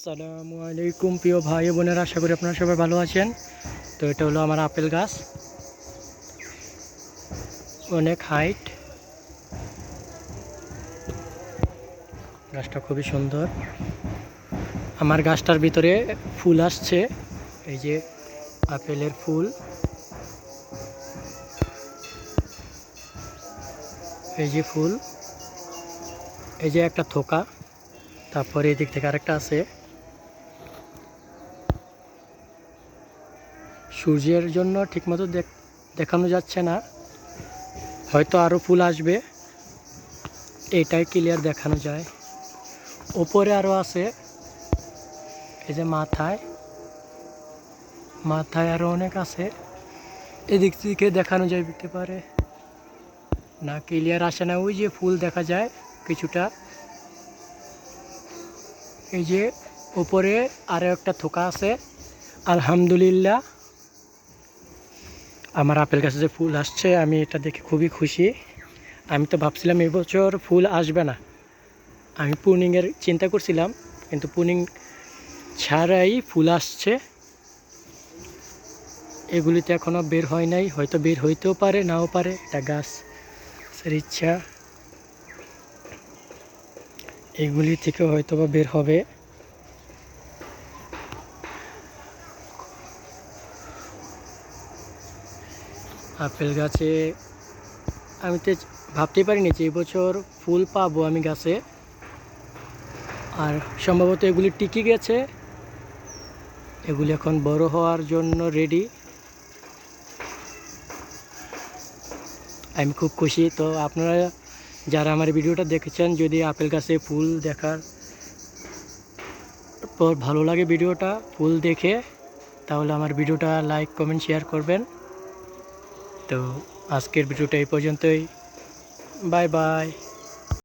আসসালামু আলাইকুম প্রিয় ভাই বোনেরা, আশা করি আপনারা সবাই ভালো আছেন। তো এটা হলো আমার আপেল গাছ, অনেক হাইট, গাছটা খুবই সুন্দর। আমার গাছটার ভিতরে ফুল আসছে, এই যে আপেলের ফুল, এই যে ফুল, এই যে একটা থোকা, তারপরে এদিক থেকে আরেকটা আছে। সূর্যের জন্য ঠিকমতো দেখানো যাচ্ছে না, হয়তো আরও ফুল আসবে, এটাই ক্লিয়ার দেখানো যায়। ওপরে আরও আছে, এই যে মাথায় আরও অনেক আছে, এদিক থেকে দেখানো যেতে পারে না, ক্লিয়ার আসে না। ওই যে ফুল দেখা যায় কিছুটা, এই যে ওপরে আরও একটা থোকা আছে। আলহামদুলিল্লাহ, আমার আপেল গাছে যে ফুল আসছে, আমি এটা দেখে খুবই খুশি। আমি তো ভাবছিলাম এবছর ফুল আসবে না, আমি প্রুনিংয়ের চিন্তা করছিলাম, কিন্তু প্রুনিং ছাড়াই ফুল আসছে। এগুলিতে এখনও বের হয় নাই, হয়তো বের হইতেও পারে, নাও পারে, এটা গাছের ইচ্ছা। এগুলি থেকে হয়তো বা বের হবে। আপেল গাছে আমি তো ভাবতেই পারিনি যে এবছর ফুল পাবো আমি গাছে, আর সম্ভবত এগুলি টিকে গেছে, এগুলি এখন বড় হওয়ার জন্য রেডি। আমি খুব খুশি। তো আপনারা যারা আমার ভিডিওটা দেখেছেন, যদি আপেল গাছে ফুল দেখার পর ভালো লাগে ভিডিওটা, ফুল দেখে, তাহলে আমার ভিডিওটা লাইক কমেন্ট শেয়ার করবেন। তো আজকের ভিডিওটা এই পর্যন্তই, বাই বাই।